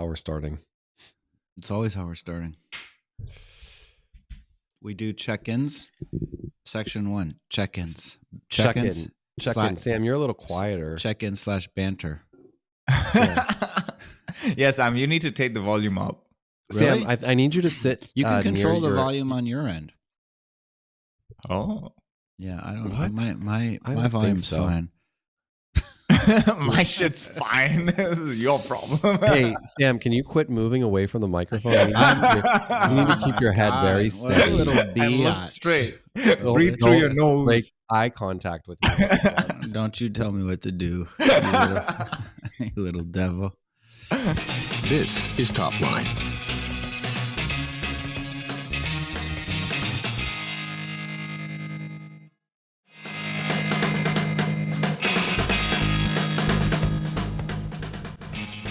we're starting. It's always how we're starting. We do check-ins. Section 1, check-ins. Check-in. Sam, you're a little quieter. Check-in/banter. Yeah, Sam, you need to take the volume up. Really? Sam, I need you to sit. You can control the volume on your end. Oh. Yeah, I don't What? know. My I don't volume's think so. fine. My shit's fine. This is your problem. Hey, Sam, can you quit moving away from the microphone? You need to keep your head very What a steady. little I look biatch. straight. Don't- Breathe through your don't Make nose. eye contact with me. Don't you tell me what to do, you little devil. This is Top Line.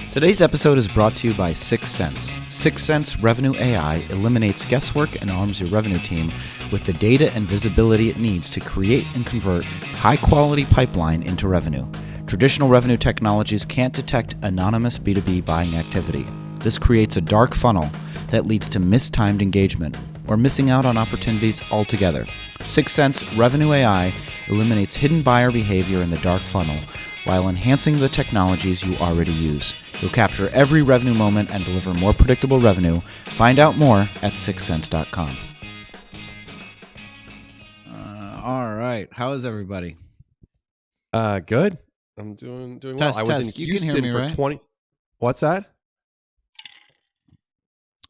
Today's episode is brought to you by 6 Sense. 6 Sense Revenue AI eliminates guesswork and arms your revenue team with the data and visibility it needs to create and convert high-quality pipeline into revenue. Traditional revenue technologies can't detect anonymous B2B buying activity. This creates a dark funnel that leads to mistimed engagement or missing out on opportunities altogether. 6 Sense Revenue AI eliminates hidden buyer behavior in the dark funnel while enhancing the technologies you already use. You'll capture every revenue moment and deliver more predictable revenue. Find out more at 6sense.com. All right. How is everybody? Good. I'm doing well. Test, I was test. in You can Houston hear me, for right? 20. What's that?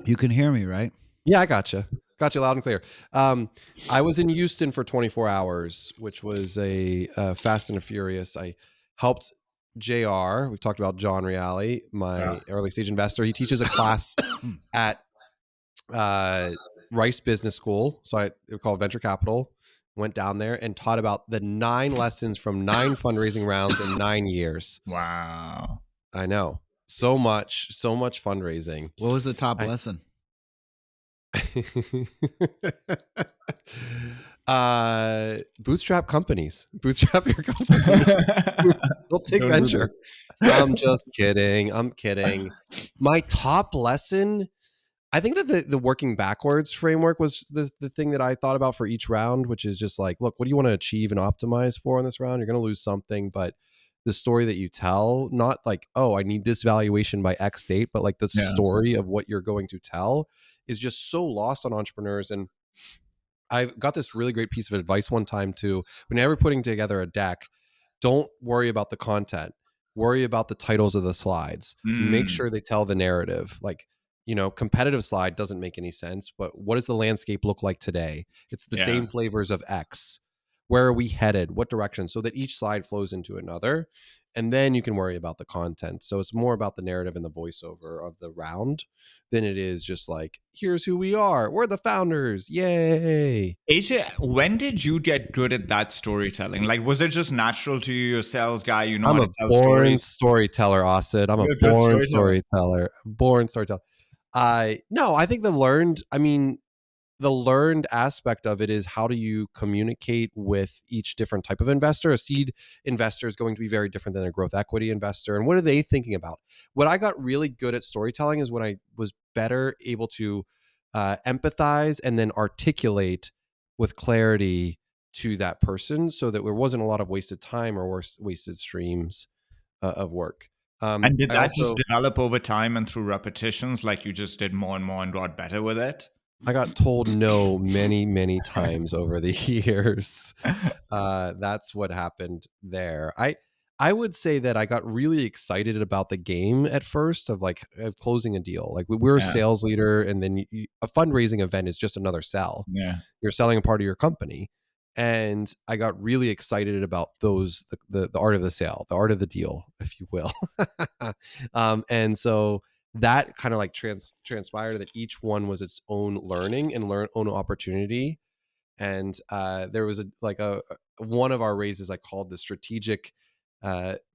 You can hear me, right? Yeah, I gotcha. Got you loud and clear. I was in Houston for 24 hours, which was a Fast and Furious. I helped JR. We've talked about John Reale, my early stage investor. He teaches a class at Rice Business School. So it was called Venture Capital. Went down there and taught about the 9 lessons from 9 fundraising rounds in 9 years. Wow. I know. So much fundraising. What was the top lesson? Bootstrap companies. Bootstrap your company. Don't take Don't do venture. this. I'm just kidding. I'm kidding. My top lesson, I think that the working backwards framework was the thing that I thought about for each round, which is just like, look, what do you want to achieve and optimize for in this round? You're going to lose something, but the story that you tell, not like, oh, I need this valuation by X date, but like the story of what you're going to tell is just so lost on entrepreneurs. And I got this really great piece of advice one time too. Whenever putting together a deck, don't worry about the content. Worry about the titles of the slides. Make sure they tell the narrative. Like, competitive slide doesn't make any sense, but what does the landscape look like today? It's the same flavors of X. Where are we headed? What direction? So that each slide flows into another. And then you can worry about the content. So it's more about the narrative and the voiceover of the round than it is just like, here's who we are. We're the founders. Yay. AJ, when did you get good at that storytelling? Like, was it just natural to you, a sales guy? You know I'm how a to tell born stories? storyteller, Asid. I'm You're a a good born storyteller. storyteller. I think the learned aspect of it is how do you communicate with each different type of investor. A seed investor is going to be very different than a growth equity investor. And what are they thinking about? What I got really good at storytelling is when I was better able to empathize and then articulate with clarity to that person so that there wasn't a lot of wasted time or wasted streams of work. And did that just develop over time and through repetitions, like you just did more and more and got better with it? I got told no many, many times over the years. That's what happened there. I would say that I got really excited about the game at first of closing a deal. Like we're a sales leader, and then a fundraising event is just another sell. Yeah, you're selling a part of your company. And I got really excited about those, the art of the sale, the art of the deal, if you will. And so that kind of like transpired that each one was its own learning and own opportunity. And there was a one of our raises I called the strategic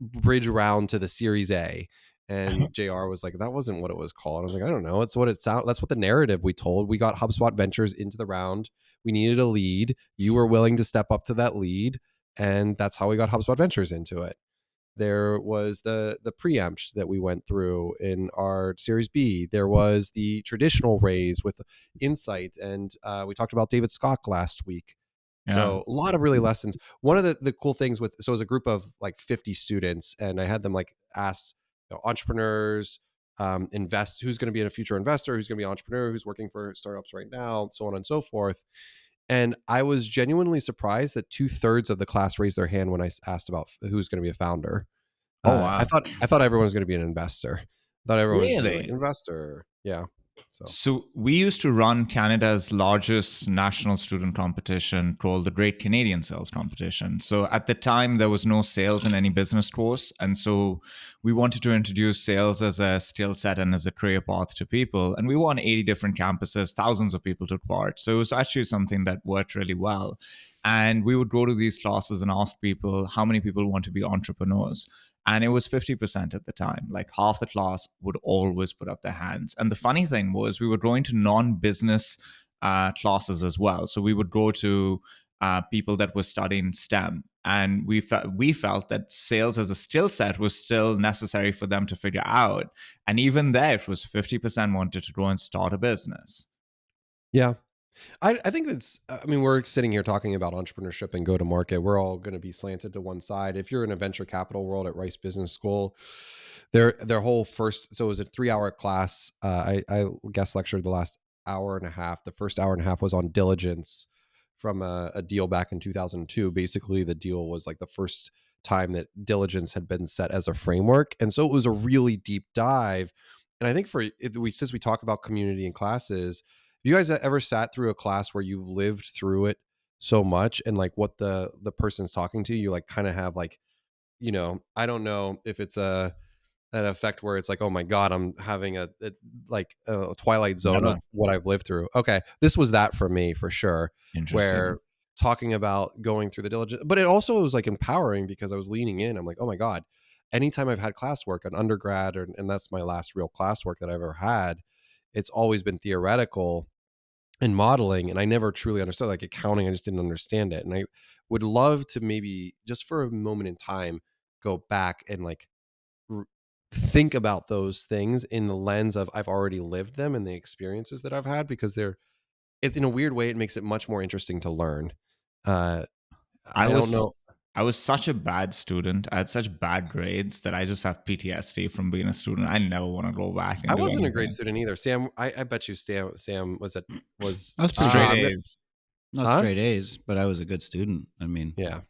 bridge round to the Series A. And JR was like, that wasn't what it was called. I was like, I don't know. It's what it sounds. That's what the narrative we told. We got HubSpot Ventures into the round. We needed a lead. You were willing to step up to that lead. And that's how we got HubSpot Ventures into it. There was the preempt that we went through in our Series B. There was the traditional raise with Insight, and we talked about David Scott last week. Yeah. So a lot of really lessons. One of the cool things so it was a group of like 50 students, and I had them like ask entrepreneurs, invest, who's going to be a future investor, who's going to be an entrepreneur, who's working for startups right now, so on and so forth. And I was genuinely surprised that 2/3 of the class raised their hand when I asked about who's going to be a founder. Oh, wow. I thought everyone was going to be an investor. I thought everyone was going to be like Really? investor. Yeah. So we used to run Canada's largest national student competition called the Great Canadian Sales Competition. So at the time, there was no sales in any business course. And so we wanted to introduce sales as a skill set and as a career path to people. And we won 80 different campuses, thousands of people took part. So it was actually something that worked really well. And we would go to these classes and ask people how many people want to be entrepreneurs. And it was 50% at the time. Like half the class would always put up their hands. And the funny thing was, we were going to non-business classes as well. So we would go to people that were studying STEM. And we felt that sales as a skill set was still necessary for them to figure out. And even there, it was 50% wanted to go and start a business. Yeah. I think we're sitting here talking about entrepreneurship and go to market. We're all going to be slanted to one side. If you're in a venture capital world at Rice Business School, their whole so it was a 3-hour class. I guest lectured the last hour and a half. The first hour and a half was on diligence from a deal back in 2002. Basically, the deal was like the first time that diligence had been set as a framework. And so it was a really deep dive. And I think since we talk about community in classes, you guys ever sat through a class where you've lived through it so much and like what the person's talking to you, like kind of have like, I don't know if it's an effect where it's like, oh my God, I'm having a Twilight Zone of what I've lived through. Okay. This was that for me for sure, where talking about going through the diligence, but it also was like empowering because I was leaning in. I'm like, oh my God, anytime I've had classwork, an undergrad, and that's my last real classwork that I've ever had, it's always been theoretical and modeling, and I never truly understood, like accounting. I just didn't understand it. And I would love to maybe just for a moment in time go back and like think about those things in the lens of I've already lived them and the experiences that I've had, because in a weird way, it makes it much more interesting to learn. I don't know. I was such a bad student. I had such bad grades that I just have PTSD from being a student. I never want to go back. I wasn't a great student either. Sam, I bet you Sam was I was pretty straight A's. Not straight A's, but I was a good student. I mean, yeah.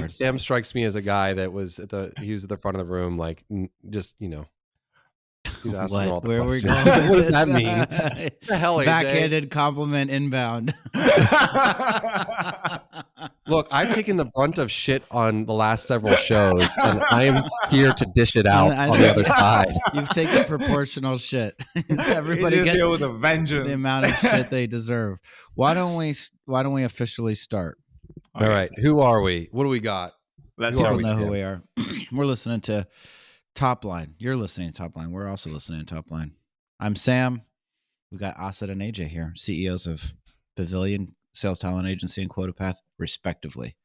Sam strikes me as a guy that was he was at the front of the room, like just he's asking all the where questions. We're going what does that mean? What the hell, AJ? Backhanded compliment inbound. Look, I've taken the brunt of shit on the last several shows, and I am here to dish it out on the other side. You've taken proportional shit. Everybody gets with a vengeance. The amount of shit they deserve. Why don't we officially start? All right. Who are we? What do we got? People know who we are. We're listening to Top Line. You're listening to Top Line. We're also listening to Top Line. I'm Sam. We got Asad and AJ here, CEOs of Pavilion, Sales Talent Agency, and QuotaPath, respectively.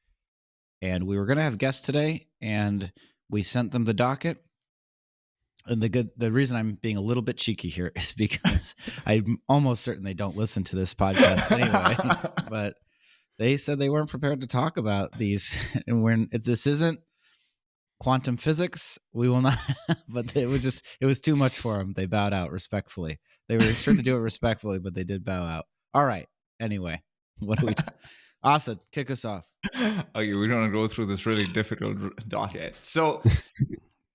And we were going to have guests today, and we sent them the docket. And the reason I'm being a little bit cheeky here is because I'm almost certain they don't listen to this podcast anyway. But they said they weren't prepared to talk about these. And if this isn't quantum physics, we will not. But it was too much for them. They bowed out respectfully. They were sure to do it respectfully, but they did bow out. All right. Anyway, what do we Asad, kick us off. Okay, we're going to go through this really difficult docket. So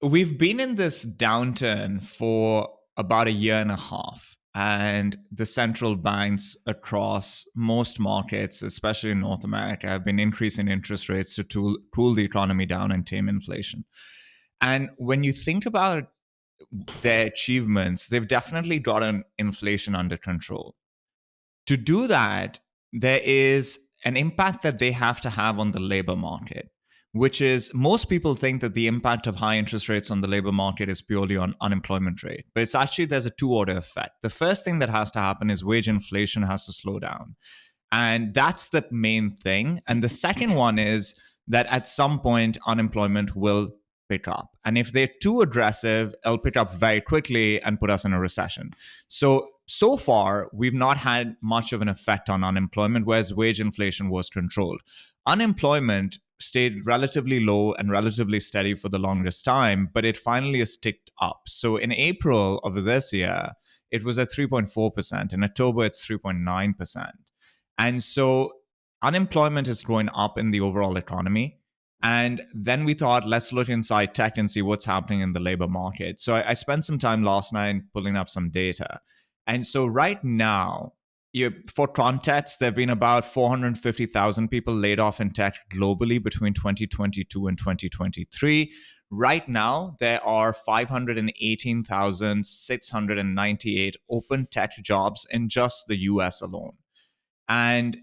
we've been in this downturn for about a year and a half. And the central banks across most markets, especially in North America, have been increasing interest rates to cool the economy down and tame inflation. And when you think about their achievements, they've definitely gotten inflation under control. To do that, there is an impact that they have to have on the labor market, which is most people think that the impact of high interest rates on the labor market is purely on unemployment rate. But it's actually, there's a two-order effect. The first thing that has to happen is wage inflation has to slow down. And that's the main thing. And the second one is that at some point unemployment will pick up. And if they're too aggressive, it'll pick up very quickly and put us in a recession. So far, we've not had much of an effect on unemployment, whereas wage inflation was controlled. Unemployment stayed relatively low and relatively steady for the longest time, but it finally has ticked up. So in April of this year, it was at 3.4%. In October, it's 3.9%. And so unemployment is growing up in the overall economy. And then we thought, let's look inside tech and see what's happening in the labor market. So I spent some time last night pulling up some data. And so right now, for context, there have been about 450,000 people laid off in tech globally between 2022 and 2023. Right now, there are 518,698 open tech jobs in just the US alone. And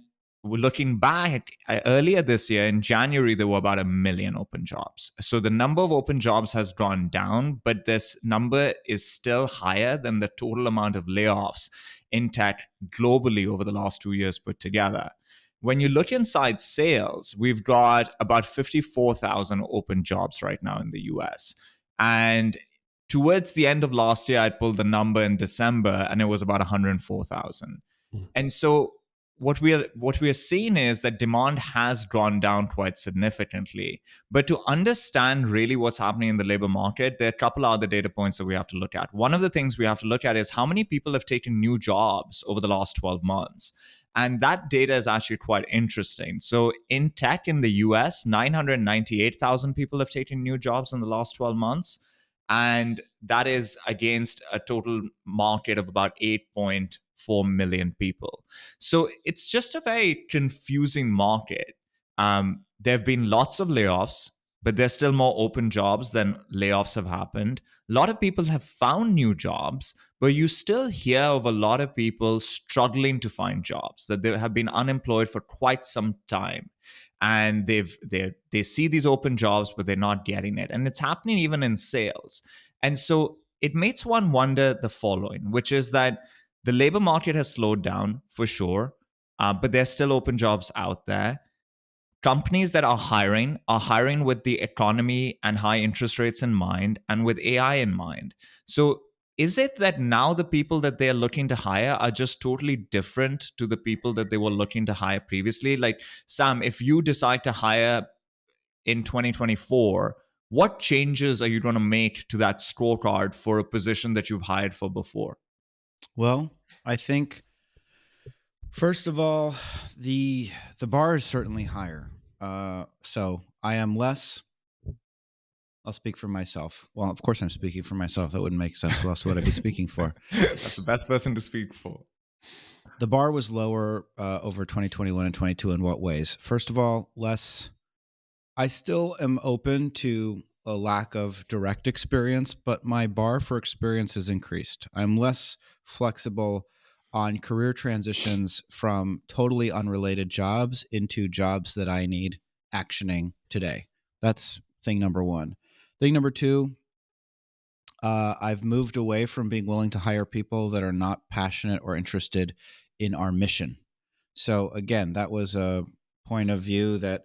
we're looking back earlier this year in January, there were about 1 million open jobs. So the number of open jobs has gone down, but this number is still higher than the total amount of layoffs in tech globally over the last 2 years put together. When you look inside sales, we've got about 54,000 open jobs right now in the US. And towards the end of last year, I pulled the number in December and it was about 104,000. And so what we are seeing is that demand has gone down quite significantly. But to understand really what's happening in the labor market, there are a couple of other data points that we have to look at. One of the things we have to look at is how many people have taken new jobs over the last 12 months. And that data is actually quite interesting. So in tech in the US, 998,000 people have taken new jobs in the last 12 months. And that is against a total market of about 8.4 million people. So it's just a very confusing market. There have been lots of layoffs, but there's still more open jobs than layoffs have happened. A lot of people have found new jobs, but you still hear of a lot of people struggling to find jobs, that they have been unemployed for quite some time. And they see these open jobs, but they're not getting it. And it's happening even in sales. And so it makes one wonder the following, which is that the labor market has slowed down for sure, but there's still open jobs out there. Companies that are hiring with the economy and high interest rates in mind and with AI in mind. So is it that now the people that they're looking to hire are just totally different to the people that they were looking to hire previously? Like, Sam, if you decide to hire in 2024, what changes are you going to make to that scorecard for a position that you've hired for before? Well, I think first of all, the bar is certainly higher. So I am less. I'll speak for myself. Well, of course I'm speaking for myself. That wouldn't make sense. Who else would I be speaking for? That's the best person to speak for. The bar was lower over 2021 and 22 in what ways? First of all, less. I still am open to a lack of direct experience, but my bar for experience has increased. I'm less flexible on career transitions from totally unrelated jobs into jobs that I need actioning today. That's thing number one. Thing number two, I've moved away from being willing to hire people that are not passionate or interested in our mission. So again, that was a point of view that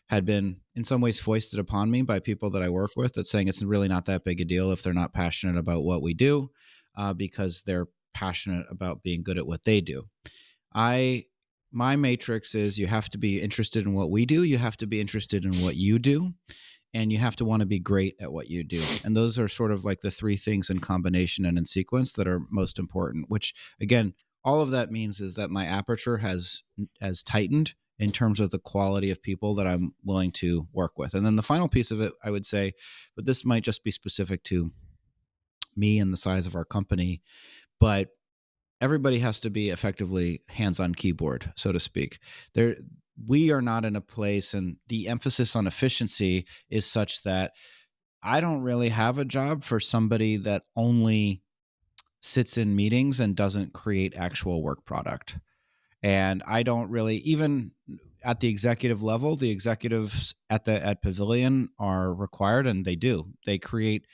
had been in some ways foisted upon me by people that I work with, that's saying it's really not that big a deal if they're not passionate about what we do, because they're passionate about being good at what they do. My matrix is you have to be interested in what we do, you have to be interested in what you do, and you have to want to be great at what you do. And those are sort of like the three things in combination and in sequence that are most important, which again, all of that means is that my aperture has tightened in terms of the quality of people that I'm willing to work with. And then the final piece of it, I would say, but this might just be specific to me and the size of our company, but everybody has to be effectively hands-on keyboard, so to speak. We are not in a place, and the emphasis on efficiency is such that I don't really have a job for somebody that only sits in meetings and doesn't create actual work product. And I don't really, even at the executive level, the executives at Pavilion are required, and they do. They create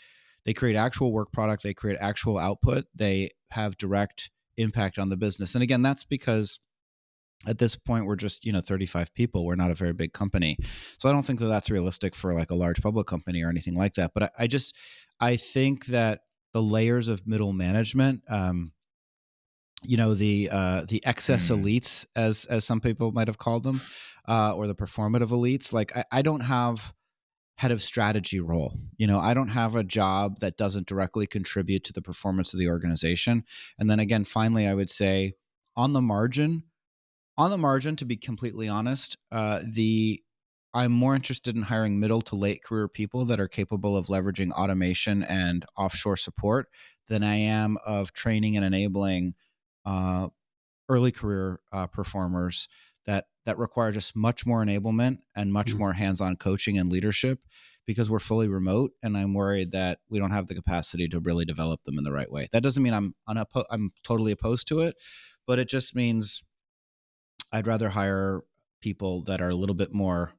actual work product. They create actual output. They have direct impact on the business. And again, that's because At this point, we're just 35 people. We're not a very big company, so I don't think that that's realistic for like a large public company or anything like that. But I think that the layers of middle management, the excess Mm. elites, as some people might have called them, or the performative elites. Like I don't have head of strategy role. I don't have a job that doesn't directly contribute to the performance of the organization. And then again, finally, I would say on the margin, to be completely honest, the I'm more interested in hiring middle to late career people that are capable of leveraging automation and offshore support than I am of training and enabling uh, early career performers that require just much more enablement and much Mhm. more hands-on coaching and leadership, because we're fully remote, and I'm worried that we don't have the capacity to really develop them in the right way. That doesn't mean I'm totally opposed to it, but it just means I'd rather hire people that are a little bit more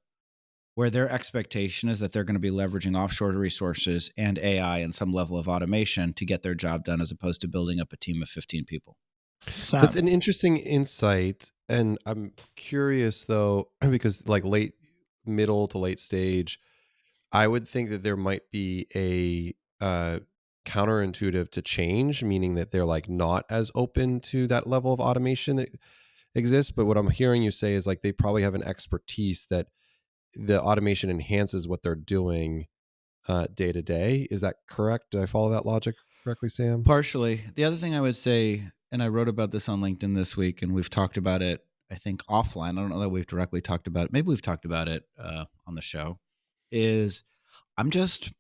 where their expectation is that they're going to be leveraging offshore resources and AI and some level of automation to get their job done, as opposed to building up a team of 15 people. That's Sam. an interesting insight, and I'm curious though, because like late, middle to late stage, I would think that there might be a counterintuitive to change, meaning that they're like not as open to that level of automation that exists. But what I'm hearing you say is like they probably have an expertise that the automation enhances what they're doing day to day. Is that correct? Did I follow that logic correctly, Sam? Partially. The other thing I would say, and I wrote about this on LinkedIn this week, and we've talked about it, I think, offline. I don't know that we've directly talked about it. Maybe we've talked about it on the show. Is I'm just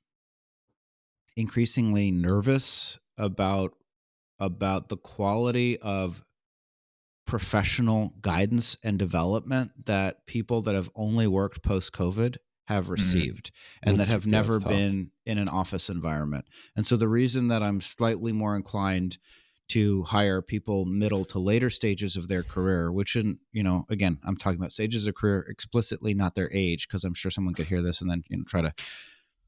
increasingly nervous about the quality of professional guidance and development that people that have only worked post COVID have Mm. received and that have Yeah, it's never tough. been in an office environment. And so the reason that I'm slightly more inclined to hire people middle to later stages of their career, which, again, I'm talking about stages of career explicitly, not their age, because I'm sure someone could hear this and then try to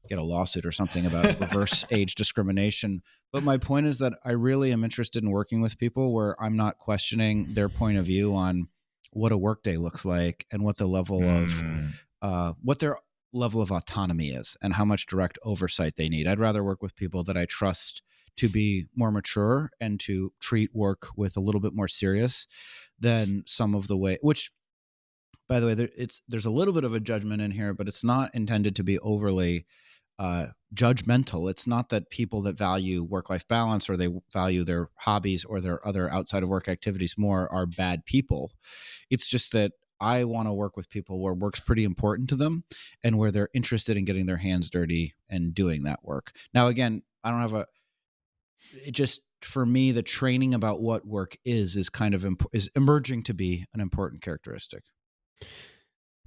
get a lawsuit or something about reverse age discrimination. But my point is that I really am interested in working with people where I'm not questioning their point of view on what a workday looks like and what the level of Mm. what their level of autonomy is and how much direct oversight they need. I'd rather work with people that I trust to be more mature and to treat work with a little bit more serious than some of the way, which, by the way, there's a little bit of a judgment in here, but it's not intended to be overly judgmental. It's not that people that value work-life balance or they value their hobbies or their other outside of work activities more are bad people. It's just that I want to work with people where work's pretty important to them and where they're interested in getting their hands dirty and doing that work. Now, again, I don't have it just, for me, the training about what work is kind of is emerging to be an important characteristic.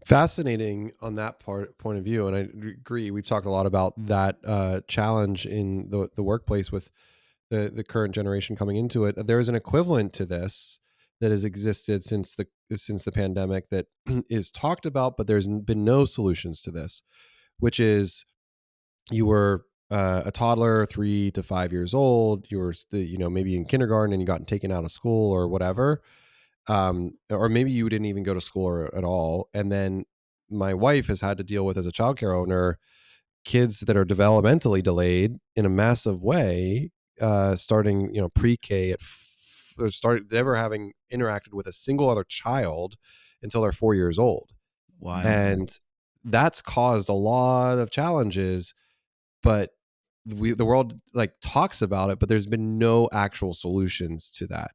Fascinating on that point of view, and I agree. We've talked a lot about that challenge in the workplace with the current generation coming into it. There is an equivalent to this that has existed since the pandemic that is talked about, but there's been no solutions to this, which is you were a toddler, 3 to 5 years old. You were maybe in kindergarten and you got taken out of school or whatever, or maybe you didn't even go to school at all. And then my wife has had to deal with, as a childcare owner, kids that are developmentally delayed in a massive way, starting pre-K or started never having interacted with a single other child until they're 4 years old, Wild. and that's caused a lot of challenges. But the world like talks about it, but there's been no actual solutions to that.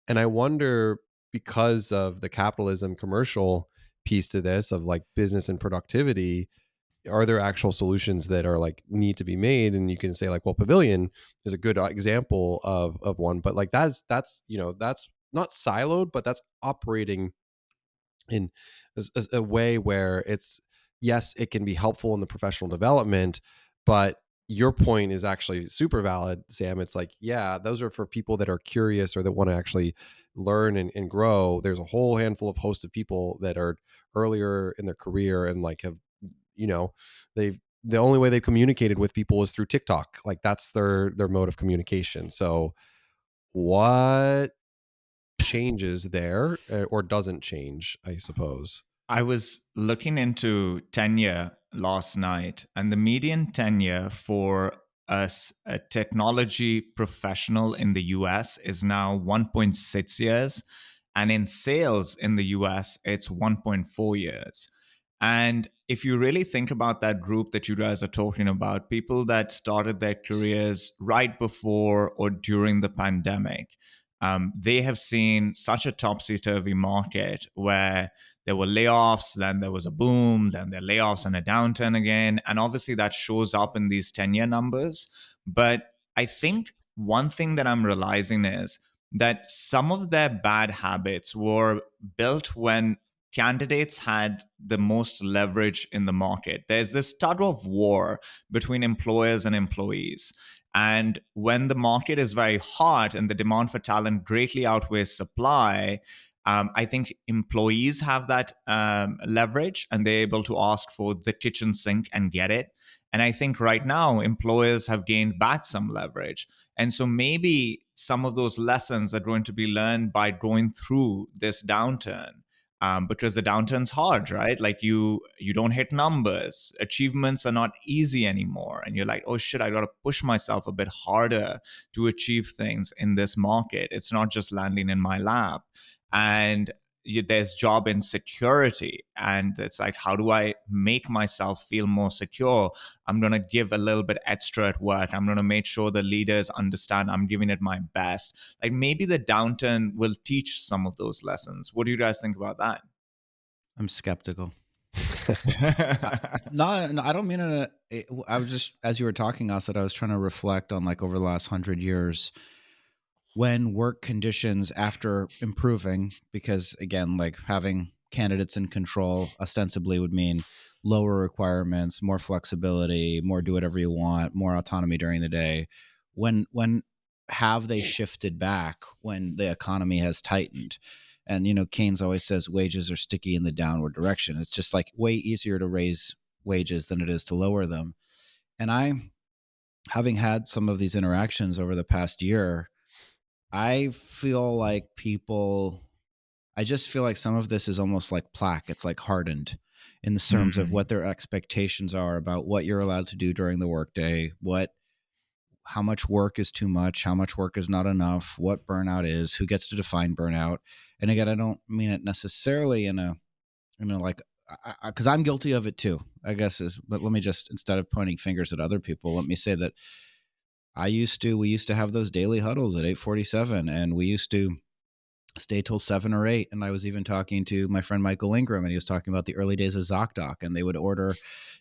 And I wonder, because of the capitalism commercial piece to this of like business and productivity, are there actual solutions that are like need to be made? And you can say like, well, Pavilion is a good example of one, but like that's that's not siloed, but that's operating in a way where it's, yes, it can be helpful in the professional development, but your point is actually super valid, Sam. It's like, yeah, those are for people that are curious or that want to actually learn and grow. There's a whole handful of host of people that are earlier in their career and like have, you know, they've, the only way they've communicated with people is through TikTok. Like that's their mode of communication. So what changes there or doesn't change, I suppose. I was looking into tenure last night, and the median tenure for a technology professional in the US is now 1.6 years. And in sales in the US, it's 1.4 years. And if you really think about that group that you guys are talking about, people that started their careers right before or during the pandemic, they have seen such a topsy-turvy market where there were layoffs, then there was a boom, then there are layoffs and a downturn again. And obviously that shows up in these tenure numbers. But I think one thing that I'm realizing is that some of their bad habits were built when candidates had the most leverage in the market. There's this tug of war between employers and employees. And when the market is very hot and the demand for talent greatly outweighs supply, I think employees have that leverage and they're able to ask for the kitchen sink and get it. And I think right now, employers have gained back some leverage. And so maybe some of those lessons are going to be learned by going through this downturn. Because the downturn's hard, right? Like you don't hit numbers, achievements are not easy anymore, and you're like, oh shit, I got to push myself a bit harder to achieve things in this market. It's not just landing in my lap, and there's job insecurity, and it's like, how do I make myself feel more secure? I'm going to give a little bit extra at work. I'm going to make sure the leaders understand I'm giving it my best. Like maybe the downturn will teach some of those lessons. What do you guys think about that? I'm skeptical. No, I don't mean it. I was just, as you were talking, Asad, I was trying to reflect on like over the last 100 years when work conditions after improving, because again, like having candidates in control ostensibly would mean lower requirements, more flexibility, more do whatever you want, more autonomy during the day. When have they shifted back when the economy has tightened? And Keynes always says wages are sticky in the downward direction. It's just like way easier to raise wages than it is to lower them. And having had some of these interactions over the past year, I feel like I just feel like some of this is almost like plaque. It's like hardened in the terms of what their expectations are about what you're allowed to do during the workday, how much work is too much, how much work is not enough, what burnout is, who gets to define burnout. And again, I don't mean it necessarily in a like, because I'm guilty of it too, I guess but let me just, instead of pointing fingers at other people, let me say that we used to have those daily huddles at 8:47, and we used to stay till 7 or 8. And I was even talking to my friend Michael Ingram, and he was talking about the early days of ZocDoc, and they would order,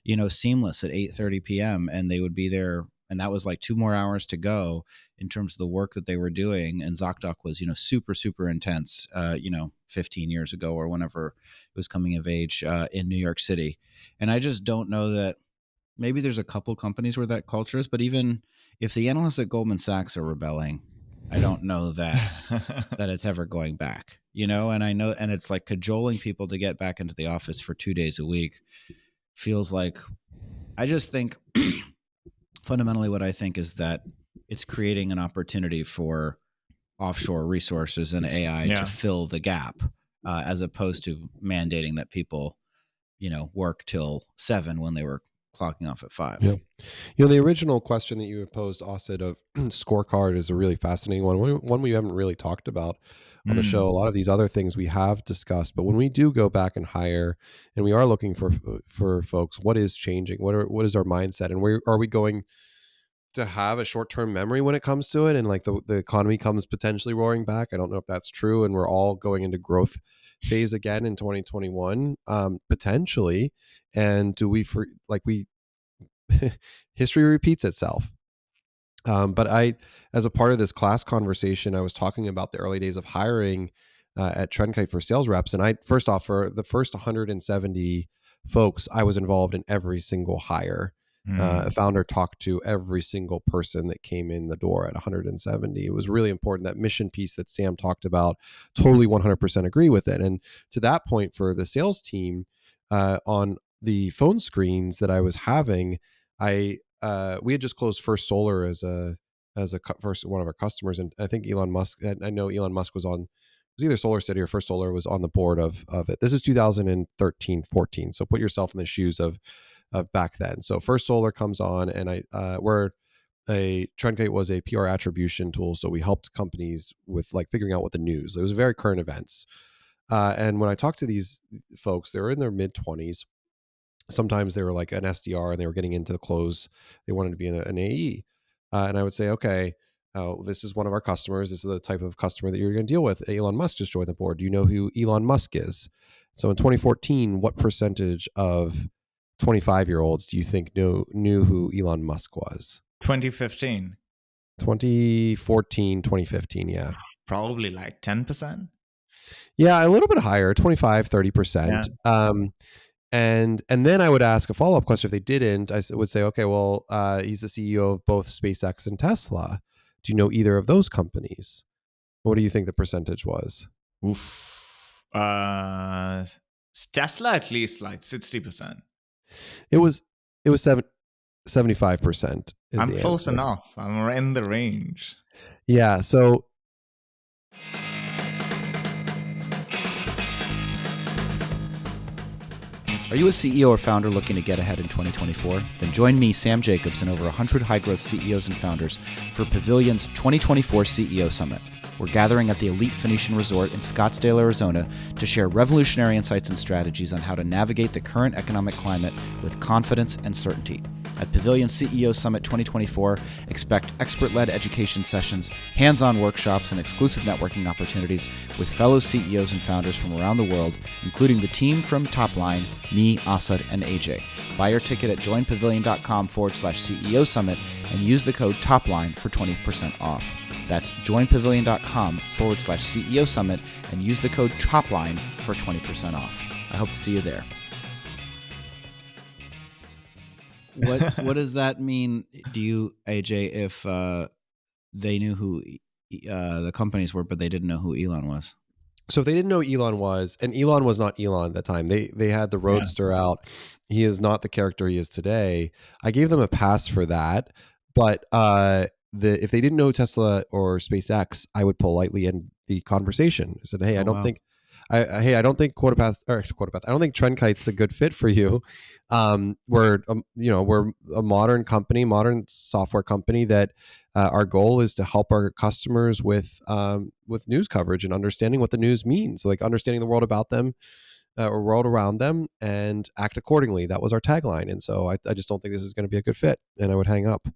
Seamless at 8:30 p.m. and they would be there. And that was like 2 more hours to go in terms of the work that they were doing. And ZocDoc was, super, super intense, 15 years ago or whenever it was coming of age in New York City. And I just don't know that. Maybe there's a couple companies where that culture is, but even if the analysts at Goldman Sachs are rebelling, I don't know that it's ever going back, and I know, and it's like cajoling people to get back into the office for 2 days a week feels like, I just think fundamentally what I think is that it's creating an opportunity for offshore resources and AI to fill the gap, as opposed to mandating that people, work till 7 when they were clocking off at 5. Yeah. The original question that you posed, Asad, of scorecard is a really fascinating one we haven't really talked about on the show. A lot of these other things we have discussed, but when we do go back and hire and we are looking for folks, what is changing? What is our mindset? And where are we going to have a short-term memory when it comes to it? And like the economy comes potentially roaring back. I don't know if that's true. And we're all going into growth phase again in 2021, potentially. And do we history repeats itself. But as a part of this class conversation, I was talking about the early days of hiring at Trendkite for sales reps. And first off, for the first 170 folks, I was involved in every single hire. A founder talked to every single person that came in the door at 170. It was really important. That mission piece that Sam talked about, totally 100% agree with it. And to that point, for the sales team, on the phone screens that I was having, we had just closed First Solar as a first one of our customers, and I think Elon Musk. I know Elon Musk was was either Solar City or First Solar was on the board of it. This is 2013, 14. So put yourself in the shoes of back then. So First Solar comes on, and Trendkite was a PR attribution tool. So we helped companies with like figuring out what the news. It was very current events. And when I talked to these folks, they were in their mid 20s. Sometimes they were like an SDR and they were getting into the close. They wanted to be an AE. And I would say, okay, this is one of our customers. This is the type of customer that you're going to deal with. Elon Musk just joined the board. Do you know who Elon Musk is? So in 2014, what percentage of 25-year-olds do you think knew who Elon Musk was? 2015. 2014, 2015, yeah. Probably like 10%. Yeah, a little bit higher, 25, 30%. Yeah. And then I would ask a follow-up question. If they didn't, I would say, okay, well, he's the CEO of both SpaceX and Tesla. Do you know either of those companies? What do you think the percentage was? Oof. Tesla at least like 60%. It was 75% is I'm the close answer. enough. I'm in the range. Yeah, so Are you a CEO or founder looking to get ahead in 2024? Then join me, Sam Jacobs, and over 100 high-growth CEOs and founders for Pavilion's 2024 CEO Summit. We're gathering at the elite Phoenician Resort in Scottsdale, Arizona, to share revolutionary insights and strategies on how to navigate the current economic climate with confidence and certainty. At Pavilion CEO Summit 2024, expect expert-led education sessions, hands-on workshops, and exclusive networking opportunities with fellow CEOs and founders from around the world, including the team from Topline, me, Asad, and AJ. Buy your ticket at joinpavilion.com/CEO Summit and use the code TOPLINE for 20% off. That's joinpavilion.com/CEO Summit and use the code TOPLINE for 20% off. I hope to see you there. What does that mean? Do you, AJ, if they knew who the companies were, but they didn't know who Elon was? So if they didn't know who Elon was, and Elon was not Elon at the time, they had the Roadster out. He is not the character he is today. I gave them a pass for that, but if they didn't know Tesla or SpaceX, I would politely end the conversation. I said, "Hey, I don't think I don't think QuotaPath. I don't think Trendkite's a good fit for you. We're a modern company, modern software company that our goal is to help our customers with news coverage and understanding what the news means, like understanding the world about them or world around them, and act accordingly. That was our tagline. And so I just don't think this is going to be a good fit." And I would hang up.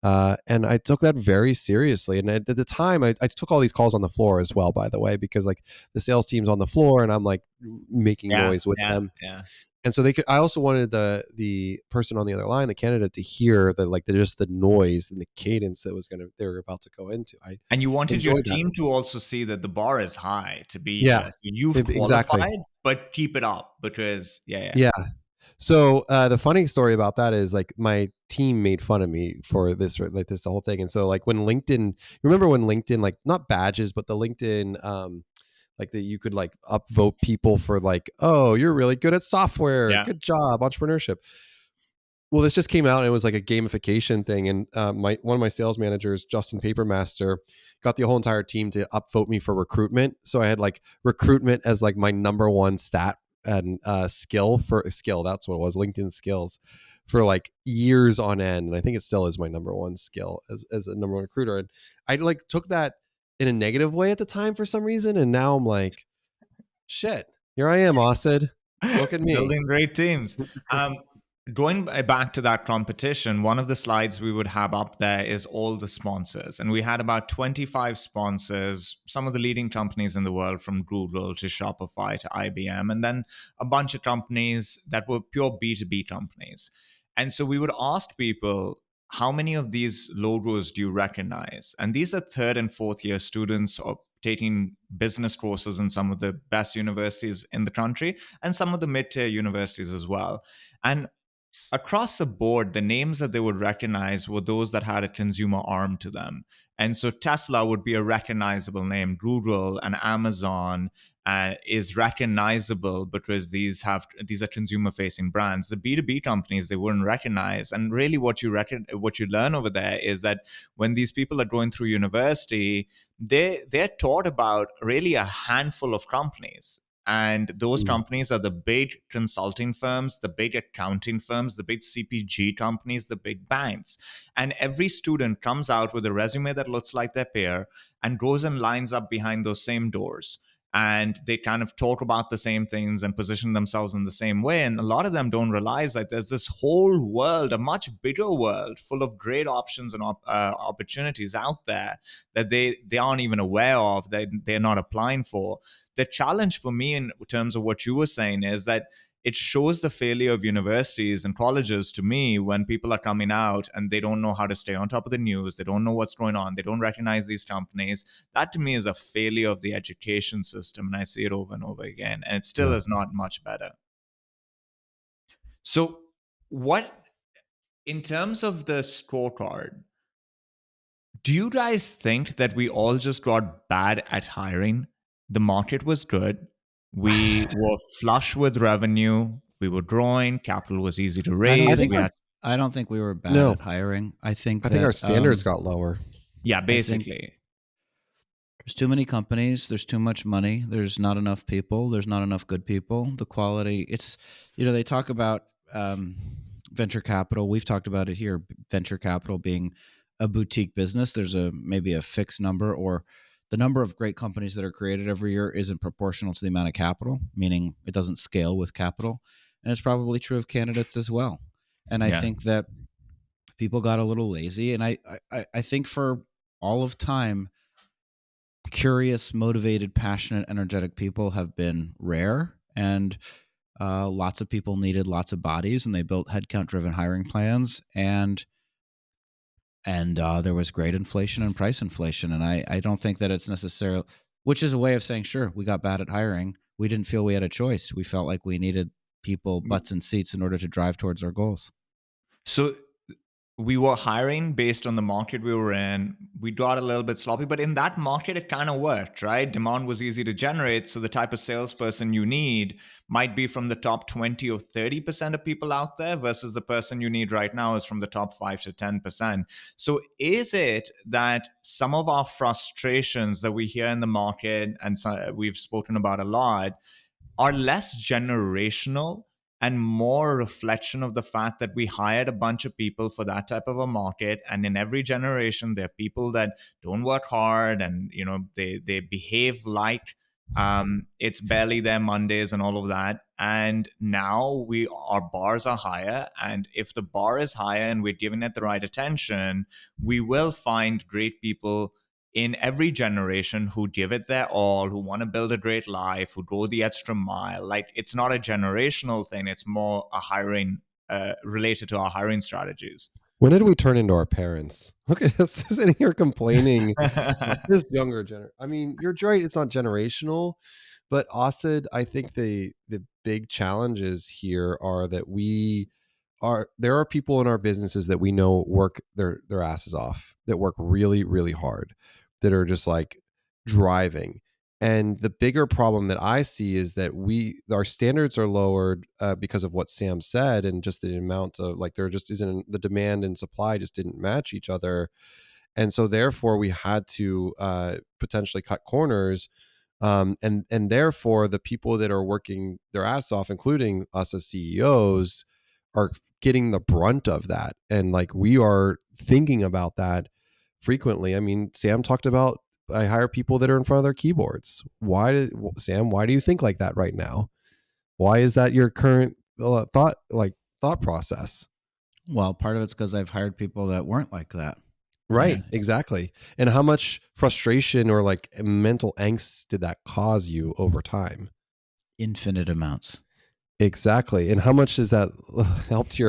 And I took that very seriously. And at the time, I took all these calls on the floor as well, by the way, because like the sales team's on the floor and I'm like making noise with them. Yeah. And so I also wanted the person on the other line, the candidate, to hear just the noise and the cadence that they were about to go into. And you wanted your team that. to also see that the bar is high to be Yeah, here. So you've qualified, exactly. but keep it up because Yeah. So the funny story about that is like my team made fun of me for this whole thing. And so like when LinkedIn, remember when LinkedIn, like not badges, but the LinkedIn, like that you could like upvote people for like, oh, you're really good at software. Yeah. Good job, entrepreneurship. Well, this just came out and it was like a gamification thing. And one of my sales managers, Justin Papermaster, got the whole entire team to upvote me for recruitment. So I had like recruitment as like my number one stat and skill. That's what it was, LinkedIn skills, for like years on end. And I think it still is my number one skill as a number one recruiter. And I like took that in a negative way at the time for some reason. And now I'm like, shit, here I am, Asad. Look at me. Building great teams. Going back to that competition, one of the slides we would have up there is all the sponsors. And we had about 25 sponsors, some of the leading companies in the world, from Google to Shopify to IBM, and then a bunch of companies that were pure B2B companies. And so we would ask people, how many of these logos do you recognize? And these are third and fourth year students or taking business courses in some of the best universities in the country and some of the mid-tier universities as well. And across the board, the names that they would recognize were those that had a consumer arm to them. And so Tesla would be a recognizable name. Google and Amazon is recognizable because these are consumer facing brands. The B2B companies they wouldn't recognize. And really what you learn over there is that when these people are going through university, they're taught about really a handful of companies. And those Mm. companies are the big consulting firms, the big accounting firms, the big CPG companies, the big banks. And every student comes out with a resume that looks like their peer and goes and lines up behind those same doors. And they kind of talk about the same things and position themselves in the same way. And a lot of them don't realize that there's this whole world, a much bigger world full of great options and opportunities out there that they aren't even aware of, that they're not applying for. The challenge for me in terms of what you were saying is that it shows the failure of universities and colleges to me when people are coming out and they don't know how to stay on top of the news. They don't know what's going on. They don't recognize these companies. That to me is a failure of the education system. And I see it over and over again. And it still is not much better. So, in terms of the scorecard, do you guys think that we all just got bad at hiring? The market was good. We were flush with revenue. We were growing. Capital was easy to raise. I don't think we were bad No. at hiring. I think our standards got lower. Yeah, basically. There's too many companies. There's too much money. There's not enough people. There's not enough good people. The quality, it's, they talk about venture capital. We've talked about it here. Venture capital being a boutique business. There's maybe a fixed number, or the number of great companies that are created every year isn't proportional to the amount of capital, meaning it doesn't scale with capital. And it's probably true of candidates as well. And I think that people got a little lazy. And I think for all of time, curious, motivated, passionate, energetic people have been rare. And lots of people needed lots of bodies, and they built headcount-driven hiring plans. And there was great inflation and price inflation. And I don't think that it's necessarily, which is a way of saying, sure, we got bad at hiring. We didn't feel we had a choice. We felt like we needed people, butts in seats in order to drive towards our goals. So we were hiring based on the market we were in. We got a little bit sloppy, but in that market, it kind of worked, right? Demand was easy to generate. So the type of salesperson you need might be from the top 20 or 30% of people out there versus the person you need right now is from the top 5 to 10%. So is it that some of our frustrations that we hear in the market and we've spoken about a lot are less generational and more a reflection of the fact that we hired a bunch of people for that type of a market, and in every generation there are people that don't work hard and they behave like it's barely their Mondays and all of that. And now our bars are higher, and if the bar is higher and we're giving it the right attention, we will find great people in every generation who give it their all, who want to build a great life, who go the extra mile. Like, it's not a generational thing. It's more a hiring related to our hiring strategies. When did we turn into our parents? Look at us sitting here complaining. This younger generation. I mean, you're right. It's not generational, but Asid, I think the big challenges here are that there are people in our businesses that we know work their asses off, that work really, really hard, that are just like driving. And the bigger problem that I see is that our standards are lowered because of what Sam said, and just the amount of, like, there just isn't, the demand and supply just didn't match each other. And so therefore we had to potentially cut corners. And therefore the people that are working their ass off, including us as CEOs, are getting the brunt of that. And like, we are thinking about that frequently. I mean, Sam talked about, I hire people that are in front of their keyboards. Sam, why do you think like that right now? Why is that your current thought process? Well, part of it's because I've hired people that weren't like that. Right, exactly. And how much frustration or like mental angst did that cause you over time? Infinite amounts. Exactly. And how much has that helped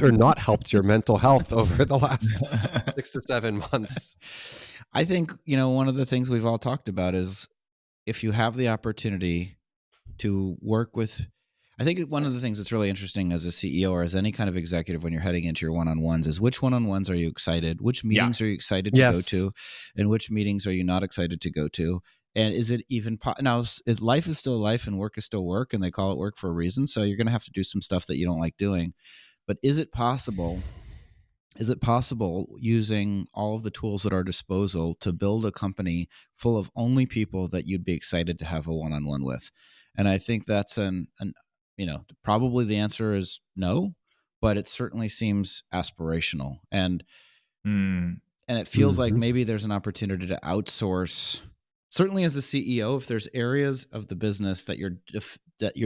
or not helped your mental health over the last 6 to 7 months? I think, one of the things we've all talked about is, if you have the opportunity to work with, I think one of the things that's really interesting as a CEO or as any kind of executive when you're heading into your one-on-ones is which one-on-ones are you excited? Which Yeah. meetings are you excited to go Yes. to? And which meetings are you not excited to go to? And is it even now? Life is still life and work is still work, and they call it work for a reason. So you're going to have to do some stuff that you don't like doing. But is it possible? Is it possible using all of the tools at our disposal to build a company full of only people that you'd be excited to have a one-on-one with? And I think that's an probably the answer is no, but it certainly seems aspirational. Mm. And it feels like Mhm. maybe there's an opportunity to outsource. Certainly as a CEO, if there's areas of the business that you're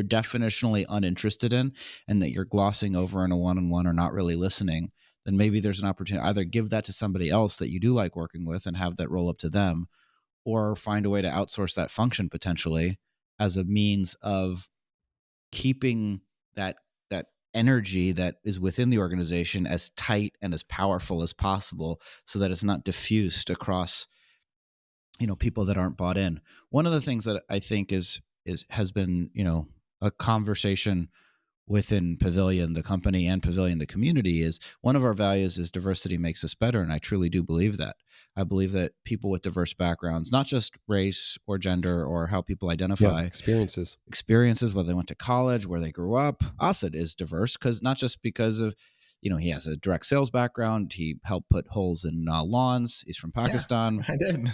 definitionally uninterested in and that you're glossing over in a one-on-one or not really listening, then maybe there's an opportunity either give that to somebody else that you do like working with and have that roll up to them, or find a way to outsource that function potentially as a means of keeping that energy that is within the organization as tight and as powerful as possible so that it's not diffused across people that aren't bought in. One of the things that I think has been a conversation within Pavilion the company and Pavilion the community is one of our values is diversity makes us better, and I truly do believe that. I believe that people with diverse backgrounds, not just race or gender or how people Yeah, identify, experiences. whether they went to college, where they grew up. Asad is diverse because not just because of, he has a direct sales background. He helped put holes in lawns. He's from Yeah, Pakistan. I did.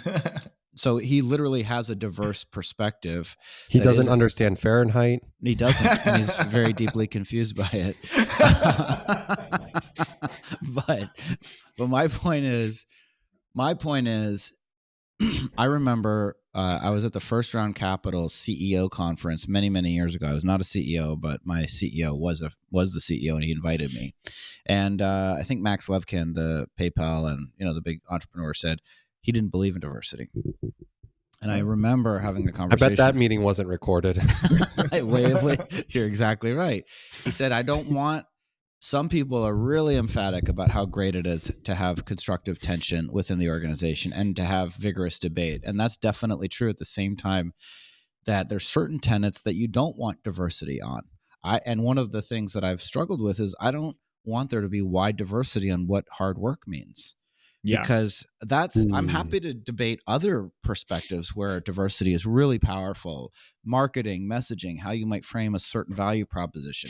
So he literally has a diverse perspective He that doesn't isn't, understand Fahrenheit. he doesn't, and he's very deeply confused by it. but my point is I remember I was at the First Round Capital CEO conference many years ago. I was not a CEO, but my CEO was the CEO, and he invited me. And I think Max Levkin, the PayPal and the big entrepreneur, said he didn't believe in diversity. And I remember having a I bet that conversation. meeting wasn't recorded. Wait, you're exactly right. He said, I don't want. Some people are really emphatic about how great it is to have constructive tension within the organization and to have vigorous debate. And that's definitely true. At the same time, that there's certain tenets that you don't want diversity on. And one of the things that I've struggled with is I don't want there to be wide diversity on what hard work means, Yeah. because I'm happy to debate other perspectives where diversity is really powerful. Marketing, messaging, how you might frame a certain value proposition,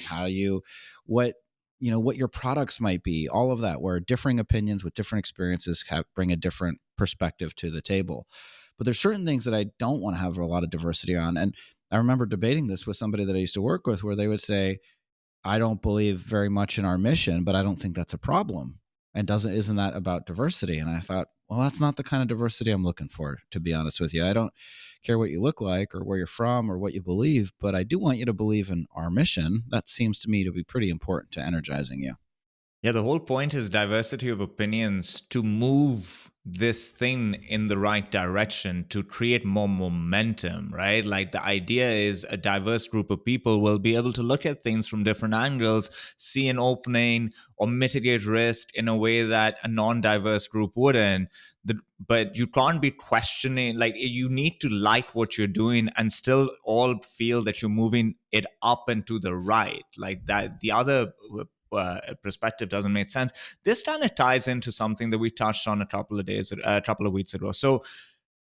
what what your products might be, all of that, where differing opinions with different experiences bring a different perspective to the table. But there's certain things that I don't want to have a lot of diversity on. And I remember debating this with somebody that I used to work with, where they would say, I don't believe very much in our mission, but I don't think that's a problem. And isn't that about diversity? And I thought, well, that's not the kind of diversity I'm looking for, to be honest with you. I don't care what you look like or where you're from or what you believe, but I do want you to believe in our mission. That seems to me to be pretty important to energizing you. Yeah, the whole point is diversity of opinions to move this thing in the right direction to create more momentum, right? Like the idea is a diverse group of people will be able to look at things from different angles, see an opening, or mitigate risk in a way that a non-diverse group wouldn't. But you can't be questioning, like you need to like what you're doing and still all feel that you're moving it up and to the right. Like that, the other perspective doesn't make sense. This kind of ties into something that we touched on a couple of weeks ago. So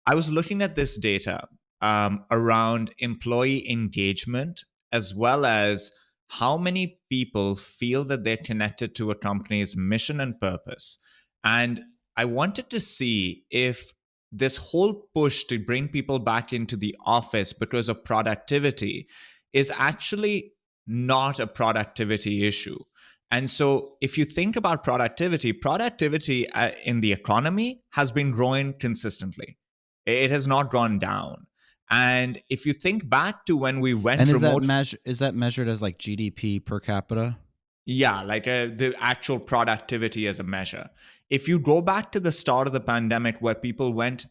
I was looking at this data around employee engagement, as well as how many people feel that they're connected to a company's mission and purpose. And I wanted to see if this whole push to bring people back into the office because of productivity is actually not a productivity issue. And so, if you think about productivity in the economy has been growing consistently. It has not gone down. And if you think back to when we went And remote, is that measured as like GDP per capita? yeah, like the actual productivity as a measure. If you go back to the start of the pandemic where people went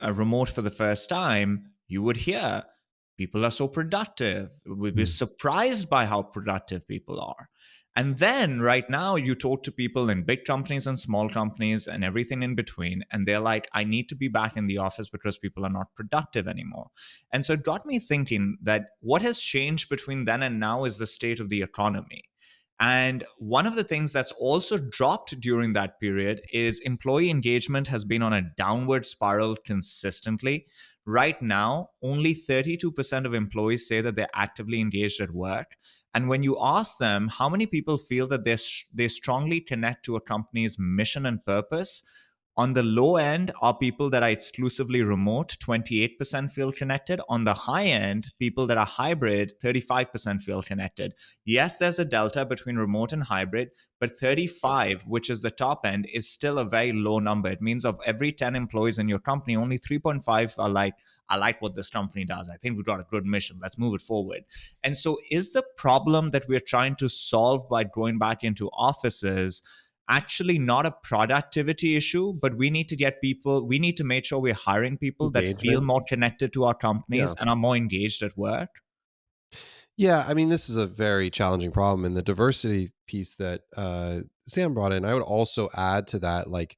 remote for the first time, you would hear people are so productive. We'd be surprised by how productive people are. And then right now, you talk to people in big companies and small companies and everything in between, and they're like, I need to be back in the office because people are not productive anymore. And so it got me thinking that what has changed between then and now is the state of the economy. And one of the things that's also dropped during that period is employee engagement has been on a downward spiral consistently. Right now, only 32% of employees say that they're actively engaged at work. And when you ask them how many people feel that they strongly connect to a company's mission and purpose, on the low end are people that are exclusively remote, 28% feel connected. On the high end, people that are hybrid, 35% feel connected. Yes, there's a delta between remote and hybrid, but 35, which is the top end, is still a very low number. It means of every 10 employees in your company, only 3.5 are like, I like what this company does. I think we've got a good mission. Let's move it forward. And so, is the problem that we're trying to solve by going back into offices actually not a productivity issue, but we need to get people, we need to make sure we're hiring people that feel Engagement. more connected to our companies Yeah. and are more engaged at work? Yeah, I mean, this is a very challenging problem, and the diversity piece that Sam brought in, I would also add to that. Like,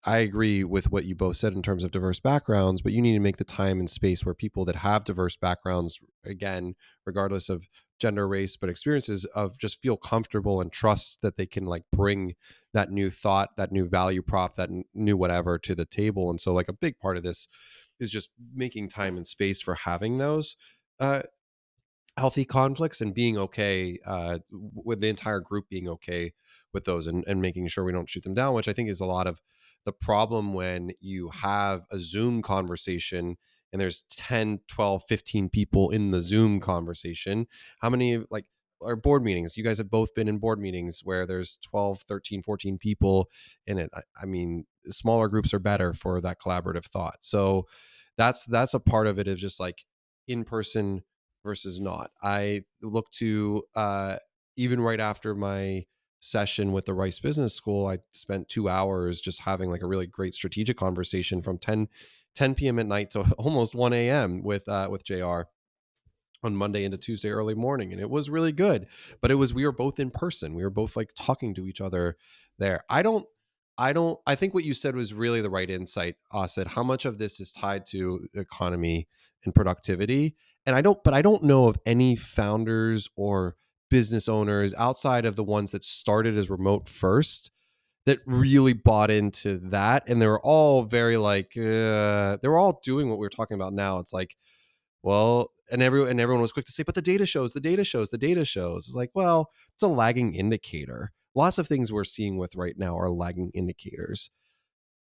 I agree with what you both said in terms of diverse backgrounds, but you need to make the time and space where people that have diverse backgrounds, again, regardless of gender, race, but experiences, of just feel comfortable and trust that they can like bring that new thought, that new value prop, that new whatever to the table. And so, like, a big part of this is just making time and space for having those. Uh, Healthy conflicts and being okay with the entire group being okay with those, and making sure we don't shoot them down, which I think is a lot of the problem when you have a Zoom conversation and there's 10, 12, 15 people in the Zoom conversation. How many like are board meetings? You guys have both been in board meetings where there's 12, 13, 14 people in it. I mean, smaller groups are better for that collaborative thought. So that's a part of it, is just like in person versus not. I look to even right after my session with the Rice Business School, I spent 2 hours just having like a really great strategic conversation from 10 p.m. at night to almost 1 a.m. with JR on Monday into Tuesday early morning. And it was really good. But it was, we were both in person. We were both like talking to each other there. I think what you said was really the right insight, Asid. How much of this is tied to economy and productivity? And I don't know of any founders or business owners outside of the ones that started as remote first that really bought into that. And they were all very like, they were all doing what we were talking about now. It's like, well, and everyone was quick to say, but the data shows, the data shows, the data shows. It's like, well, it's a lagging indicator. Lots of things we're seeing with right now are lagging indicators.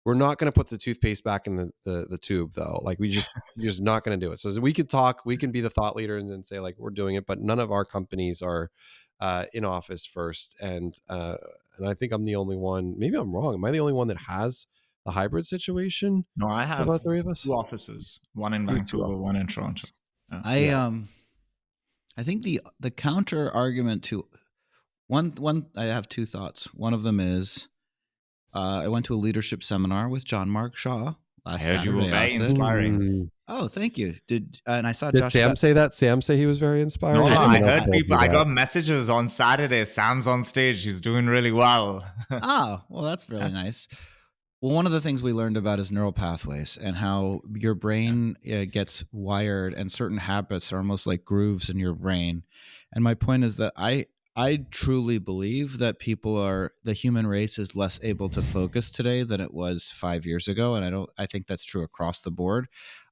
We're not going to put the toothpaste back in the tube, though. Like, you're just not going to do it. So we could talk, we can be the thought leaders and say like we're doing it, but none of our companies are in office first. And I think I'm the only one. Maybe I'm wrong. Am I the only one that has the hybrid situation No, I of have all three of us? two offices, one in You have two Vancouver, one in Toronto. Yeah. I think the counter argument to one I have two thoughts. One of them is I went to a leadership seminar with John Mark Shaw I last heard you were Saturday. very inspiring. Oh, thank you. And I saw Did Josh. Sam say that? Sam say he was very inspired? No, Or no, someone I else heard told you people. I that? got messages on Saturday. Sam's on stage. He's doing really well. Oh, well, that's really nice. Well, one of the things we learned about is neural pathways and how your brain gets wired, and certain habits are almost like grooves in your brain. And my point is that I truly believe that the human race is less able to focus today than it was 5 years ago. And I think that's true across the board.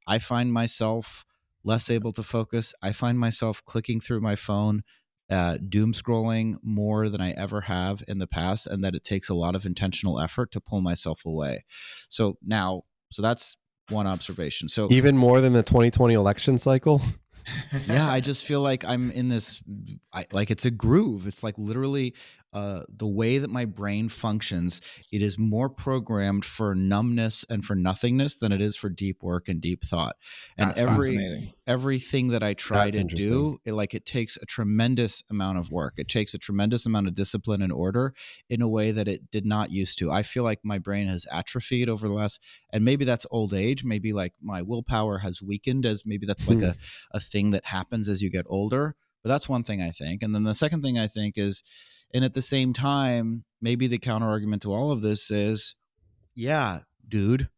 I find myself less able to focus. I find myself clicking through my phone, doom scrolling more than I ever have in the past, and that it takes a lot of intentional effort to pull myself away. So that's one observation. So Even more than the 2020 election cycle? yeah, I just feel like I'm in this, like it's a groove. It's like literally the way that my brain functions. It is more programmed for numbness and for nothingness than it is for deep work and deep thought. And That's fascinating. everything that I try That's to interesting. do, it takes a tremendous amount of work. It takes a tremendous amount of discipline and order in a way that it did not used to. I feel like my brain has atrophied over the last, and maybe that's old age. Maybe like my willpower has weakened, as maybe that's like a thing that happens as you get older. But that's one thing I think. And then the second thing I think is And at the same time, maybe the counter argument to all of this is, yeah, dude,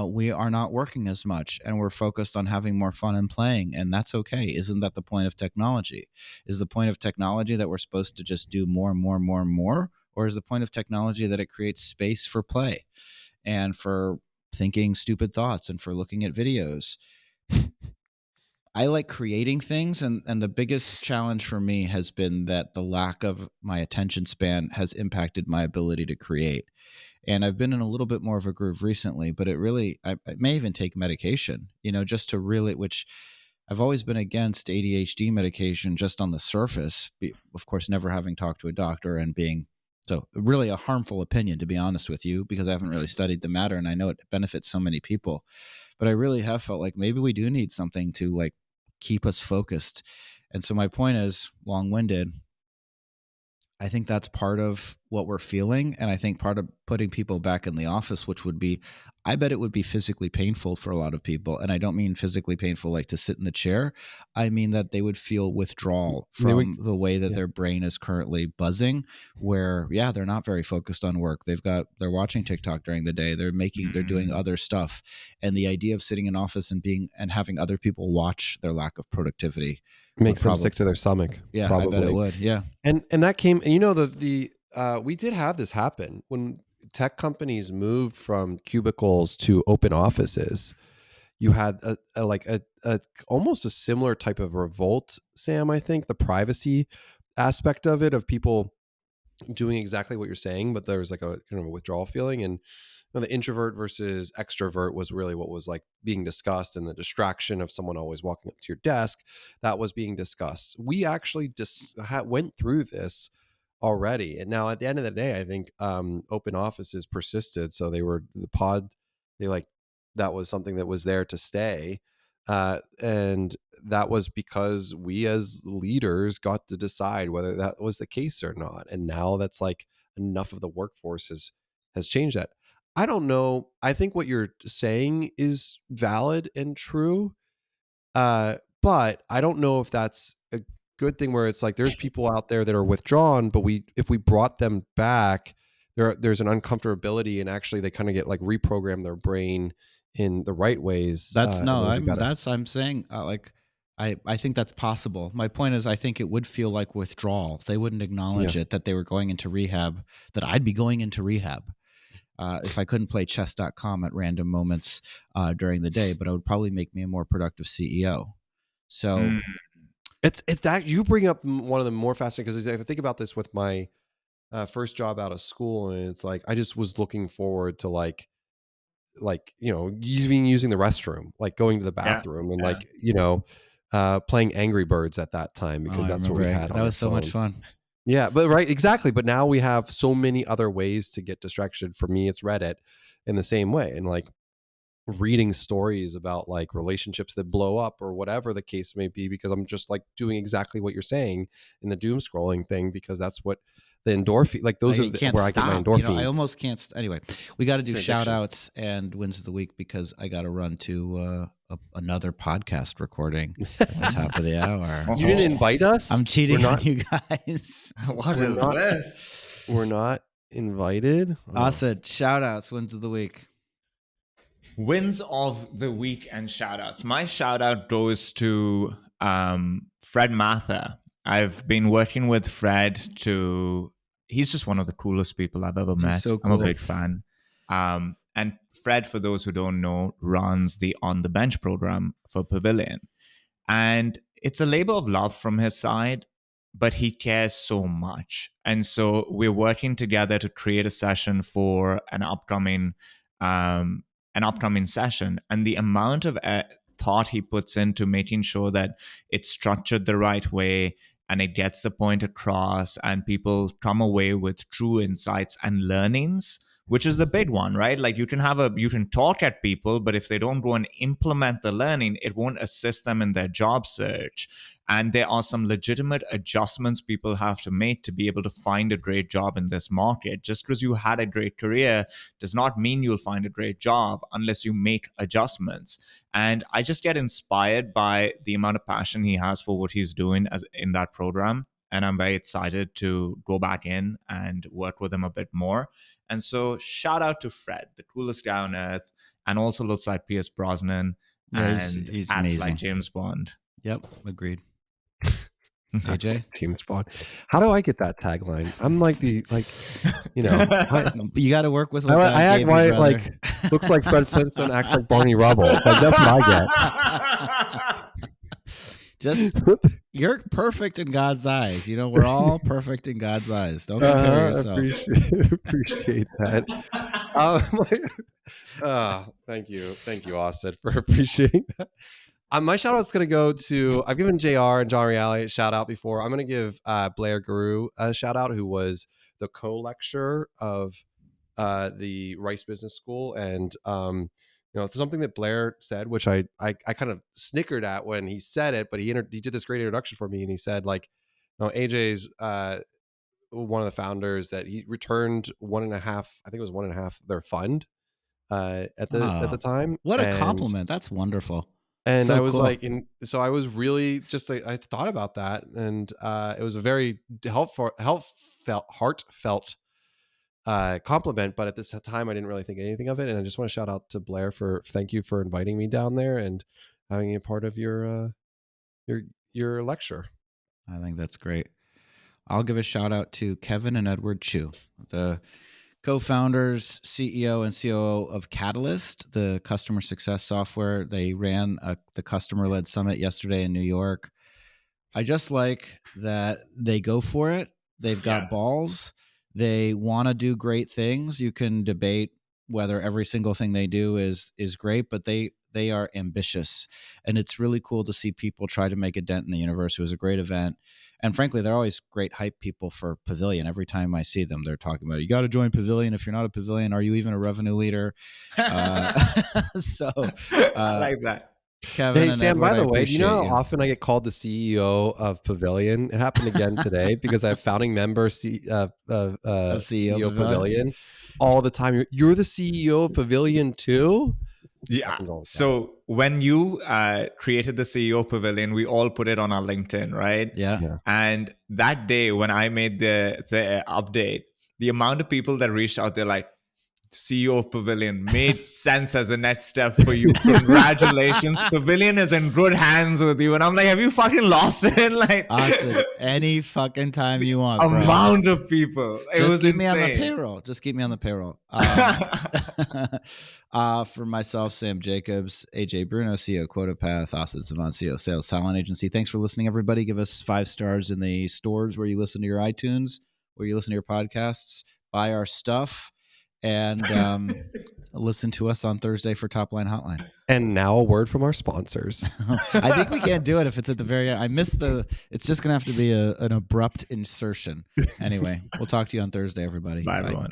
we are not working as much and we're focused on having more fun and playing. And that's okay. Isn't that the point of technology? Is the point of technology that we're supposed to just do more and more and more and more? Or is the point of technology that it creates space for play and for thinking stupid thoughts and for looking at videos? I like creating things, and the biggest challenge for me has been that the lack of my attention span has impacted my ability to create. And I've been in a little bit more of a groove recently, but I may even take medication, just to really, which I've always been against ADHD medication just on the surface, of course, never having talked to a doctor and being so really a harmful opinion, to be honest with you, because I haven't really studied the matter and I know it benefits so many people. But I really have felt like maybe we do need something to like keep us focused. And so my point is long winded. I think that's part of what we're feeling. And I think part of putting people back in the office, which would be, I bet it would be physically painful for a lot of people. And I don't mean physically painful like to sit in the chair. I mean that they would feel withdrawal from the way that their brain is currently buzzing, where, yeah, they're not very focused on work. They're watching TikTok during the day. They're doing other stuff. And the idea of sitting in office and having other people watch their lack of productivity makes them sick to their stomach. Yeah, probably. I bet it would. Yeah. And that came, we did have this happen when tech companies moved from cubicles to open offices. You had a almost a similar type of revolt, Sam. I think the privacy aspect of it, of people doing exactly what you're saying, but there was like a kind of a withdrawal feeling. And the introvert versus extrovert was really what was like being discussed, and the distraction of someone always walking up to your desk, that was being discussed. We actually just went through this already. And now at the end of the day, I think open offices persisted. So they that was something that was there to stay. And that was because we as leaders got to decide whether that was the case or not. And now that's like enough of the workforce has changed that. I don't know. I think what you're saying is valid and true. But I don't know if that's a good thing, where it's like there's people out there that are withdrawn, but if we brought them back, there's an uncomfortability, and actually they kind of get like reprogram their brain in the right ways. I'm saying I think that's possible. My point is, I think it would feel like withdrawal. They wouldn't acknowledge it, that they were going into rehab, that I'd be going into rehab. If I couldn't play chess.com at random moments during the day, but it would probably make me a more productive CEO. So it's that you bring up one of the more fascinating, because if I think about this with my first job out of school, and it's like I just was looking forward to like even using the restroom, like going to the bathroom, and playing Angry Birds at that time, because that's what we had. That was so much fun. Yeah, but right, exactly. But now we have so many other ways to get distraction. For me, it's Reddit in the same way, and like reading stories about like relationships that blow up or whatever the case may be, because I'm just like doing exactly what you're saying in the doom scrolling thing, because that's what the endorphin, like those are where I get my endorphins. I almost can't. Anyway, we got to do shout outs and wins of the week, because I got to run to another podcast recording at the top of the hour. You didn't invite us? I'm cheating on you guys. What is this? We're not invited. Asad, shout outs, wins of the week. Wins of the week and shout outs. My shout out goes to Fred Mather. I've been working with Fred he's just one of the coolest people I've ever met. So cool. I'm a big fan. And Fred, for those who don't know, runs the On the Bench program for Pavilion. And it's a labor of love from his side, but he cares so much. And so we're working together to create a session for an upcoming session. And the amount of thought he puts into making sure that it's structured the right way and it gets the point across and people come away with true insights and learnings, which is the big one, right? Like you can talk at people, but if they don't go and implement the learning, it won't assist them in their job search. And there are some legitimate adjustments people have to make to be able to find a great job in this market. Just because you had a great career does not mean you'll find a great job unless you make adjustments. And I just get inspired by the amount of passion he has for what he's doing in that program. and I'm very excited to go back in and work with him a bit more. And so shout out to Fred, the coolest guy on earth, and also looks like Pierce Brosnan Yeah, and he's acts amazing. like James Bond. Yep, agreed. That's AJ? like James Bond. How do I get that tagline? I'm like you You got to work with what I God act gave white, you, brother. looks like Fred Flintstone, acts like Barney Rubble. Like that's what I Just get. you're perfect in God's eyes. You know, we're all perfect in God's eyes. Don't compare yourself. Appreciate that. Thank you, Austin, for appreciating that. My shout out is going to go to, I've given JR and John Reale a shout out before. I'm going to give Blair Guru a shout out, who was the co-lecturer of the Rice Business School. And, something that Blair said, which I kind of snickered at when he said it, but he did this great introduction for me. And he said, like, AJ's one of the founders, that he returned 1.5, I think it was 1.5 their fund at the time. What a compliment. That's wonderful. And So I was cool. like, so I was really just like, I thought about that, and it was a very heartfelt compliment. But at this time, I didn't really think anything of it. And I just want to shout out to Blair thank you for inviting me down there and having me a part of your lecture. I think that's great. I'll give a shout out to Kevin and Edward Chu, the co-founders, CEO, and COO of Catalyst, the customer success software. They ran the customer-led summit yesterday in New York. I just like that they go for it. They've got balls. They want to do great things. You can debate whether every single thing they do is great, but they are ambitious. And it's really cool to see people try to make a dent in the universe. It was a great event. And frankly, they're always great hype people for Pavilion. Every time I see them, they're talking about, you got to join Pavilion. If you're not a Pavilion, are you even a revenue leader? So I like that. Kevin and Sam, Edward, by the way, do you know appreciate how often I get called the CEO of Pavilion? It happened again today because I have founding member CEO Pavilion all the time. You're the CEO of Pavilion too? Yeah. So when you created the CEO Pavilion, we all put it on our LinkedIn, right? Yeah. And that day when I made the update, the amount of people that reached out, they're like, CEO of Pavilion made sense as a next step for you. Congratulations. Pavilion is in good hands with you. And I'm like, have you fucking lost it? Like, Austin, any fucking time you want, bro. Amount of people. Just keep me on the payroll. Just keep me on the payroll. For myself, Sam Jacobs, AJ Bruno, CEO QuotaPath, Austin Savant, CEO Sales Talent Agency. Thanks for listening, everybody. Give us 5 stars in the stores where you listen to your iTunes, where you listen to your podcasts. Buy our stuff. And listen to us on Thursday for Top Line Hotline. And now a word from our sponsors. I think we can't do it if it's at the very end. I missed it's just going to have to be an abrupt insertion. Anyway, we'll talk to you on Thursday, everybody. Bye, everyone.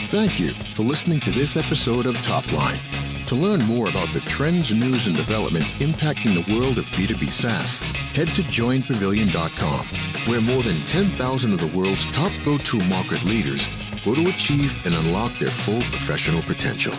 Thank you for listening to this episode of Top Line. To learn more about the trends, news, and developments impacting the world of B2B SaaS, head to joinpavilion.com, where more than 10,000 of the world's top go-to market leaders go to achieve and unlock their full professional potential.